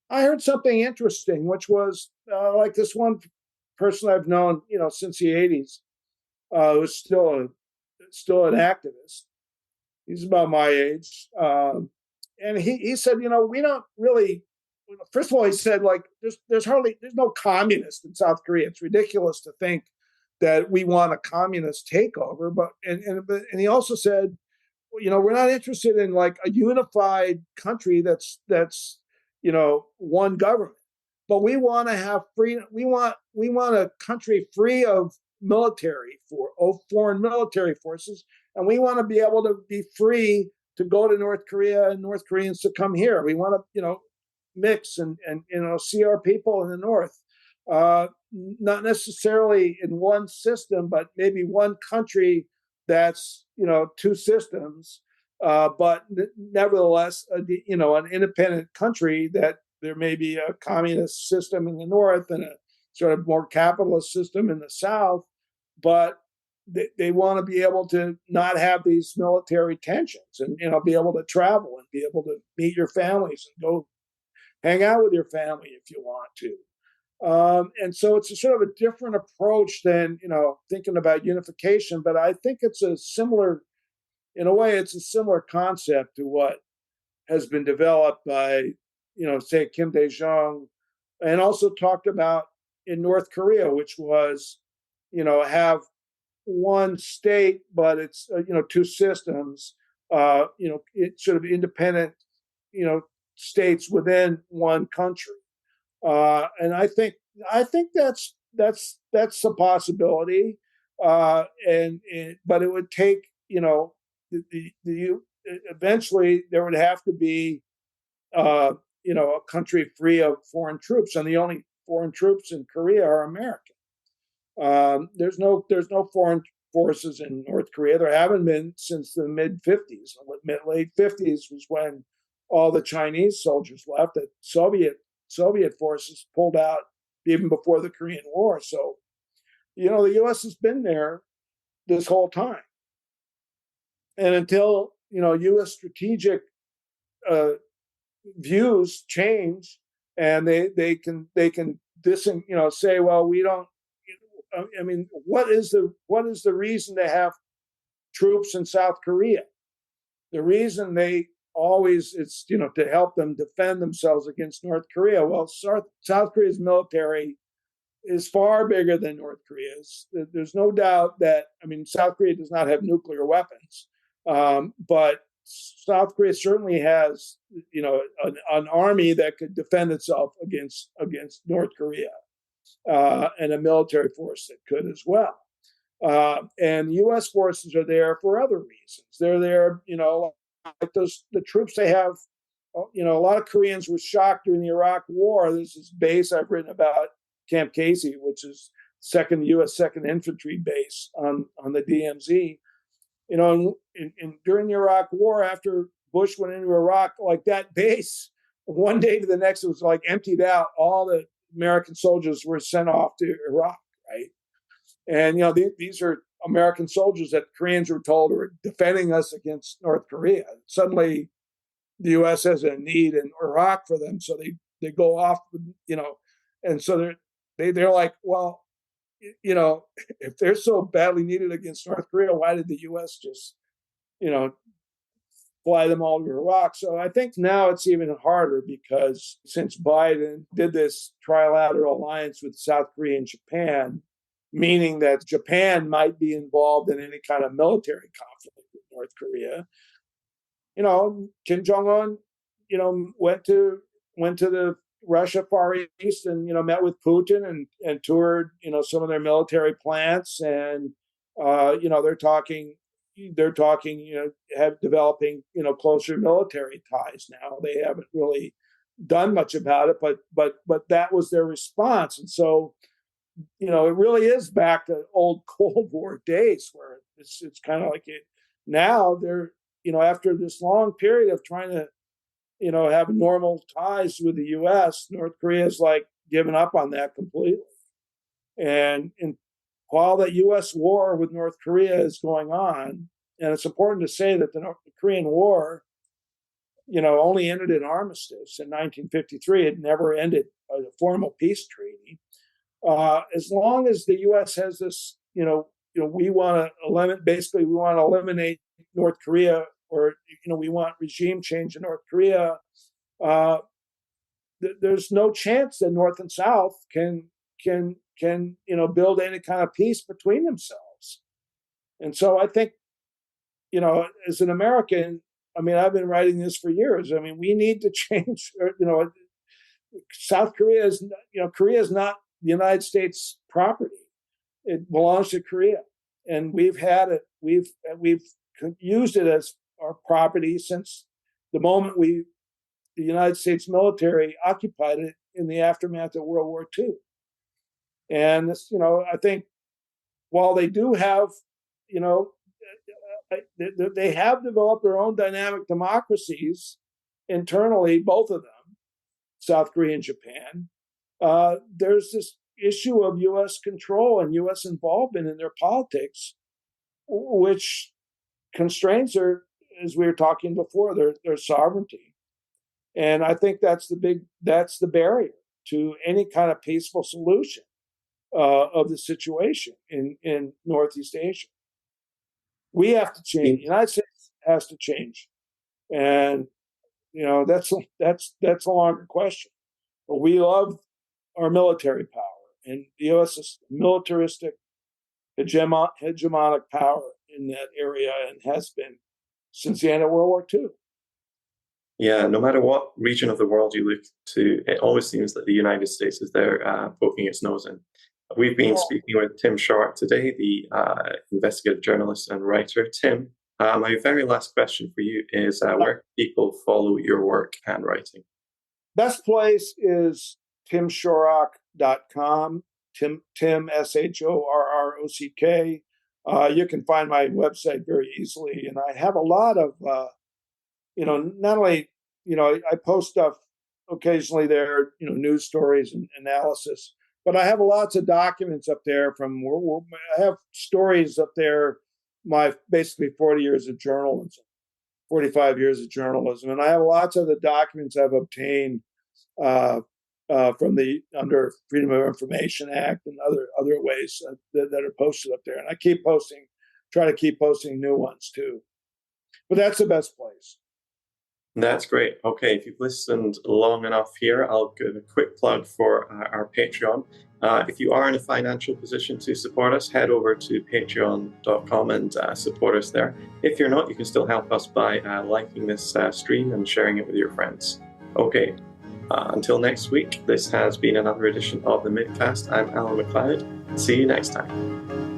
I heard something interesting, which was like this one person I've known, since the 80s, who's still an activist. He's about my age. And he said, we don't really. First of all, he said, like, there's no communist in South Korea. It's ridiculous to think that we want a communist takeover. But he also said, we're not interested in like a unified country that's one government, but we want to have freedom. We want a country free of foreign military forces, and we want to be able to be free to go to North Korea and North Koreans to come here. We want to, mix and see our people in the North, not necessarily in one system, but maybe one country that's, two systems, but nevertheless, an independent country that there may be a communist system in the North and a sort of more capitalist system in the South, but they want to be able to not have these military tensions and, be able to travel and be able to meet your families and go hang out with your family if you want to. And so it's a sort of a different approach than, thinking about unification. But I think it's in a way, it's a similar concept to what has been developed by, say, Kim Dae-jung, and also talked about in North Korea, which was, have one state, but it's, two systems, it's sort of independent, states within one country. And I think that's a possibility. But it would take, eventually there would have to be, a country free of foreign troops, and the only foreign troops in Korea are American. There's no foreign forces in North Korea. There haven't been since the mid 50s. Late 50s was when all the Chinese soldiers left. The Soviet forces pulled out even before the Korean War. So, the U.S. has been there this whole time. And until, U.S. strategic views change, and they can say, well, we don't. I mean, what is the reason to have troops in South Korea? The reason they always it's to help them defend themselves against North Korea. Well, South Korea's military is far bigger than North Korea's. There's no doubt that, I mean, South Korea does not have nuclear weapons, but South Korea certainly has, an army that could defend itself against North Korea, and a military force that could as well. And U.S. forces are there for other reasons. They're there, like the troops they have a lot of Koreans were shocked during the Iraq War. There's this base I've written about, Camp Casey, which is second U.S. Second Infantry base on the DMZ. During the Iraq War, after Bush went into Iraq, like that base, one day to the next, it was like emptied out. All the American soldiers were sent off to Iraq, right? And these are American soldiers that Koreans were told were defending us against North Korea. Suddenly, the U.S. has a need in Iraq for them, so they go off, and so they're like, well, if they're so badly needed against North Korea, why did the U.S. just, fly them all to Iraq? So I think now it's even harder because since Biden did this trilateral alliance with South Korea and Japan, meaning that Japan might be involved in any kind of military conflict with North Korea, Kim Jong-un, went to the Russia Far East and met with Putin and toured some of their military plants, and they're talking have developing closer military ties now. They haven't really done much about it, but that was their response. And so it really is back to old Cold War days where it's kind of like it now. They're after this long period of trying to have normal ties with the U.S., North Korea's like given up on that completely. And while the U.S. war with North Korea is going on, and it's important to say that the Korean War, only ended in armistice in 1953. It never ended a formal peace treaty. As long as the U.S. has this, we want to eliminate North Korea, or we want regime change in North Korea. There's no chance that North and South can build any kind of peace between themselves. And so I think, as an American, I've been writing this for years. We need to change. South Korea is, Korea is not the United States property. It belongs to Korea, and we've had it. We've used it as our property since the moment the United States military occupied it in the aftermath of World War II. And I think while they do have, they have developed their own dynamic democracies internally, both of them, South Korea and Japan. There's this issue of U.S. control and U.S. involvement in their politics, which constrains their, as we were talking before, their sovereignty. And I think that's the barrier to any kind of peaceful solution of the situation in Northeast Asia. We have to change. The United States has to change, and that's a longer question. But we love our military power, and the U.S. is militaristic, hegemonic power in that area, and has been since the end of World War II. Yeah, no matter what region of the world you look to, it always seems that the United States is there poking its nose in. We've been speaking with Tim Short today, the investigative journalist and writer. Tim, my very last question for you is where can people follow your work and writing? Best place is timshorrock.com, Tim, SHORROCK. You can find my website very easily. And I have a lot of, not only, I post stuff occasionally there, news stories and analysis, but I have lots of documents up there I have stories up there, my basically 40 years of journalism, 45 years of journalism. And I have lots of the documents I've obtained from under Freedom of Information Act and other ways that are posted up there. And I try to keep posting new ones too. But that's the best place. That's great. Okay, if you've listened long enough here, I'll give a quick plug for our Patreon. If you are in a financial position to support us, head over to patreon.com and support us there. If you're not, you can still help us by liking this stream and sharing it with your friends. Okay, until next week, this has been another edition of the Midcast. I'm Alan McLeod. See you next time.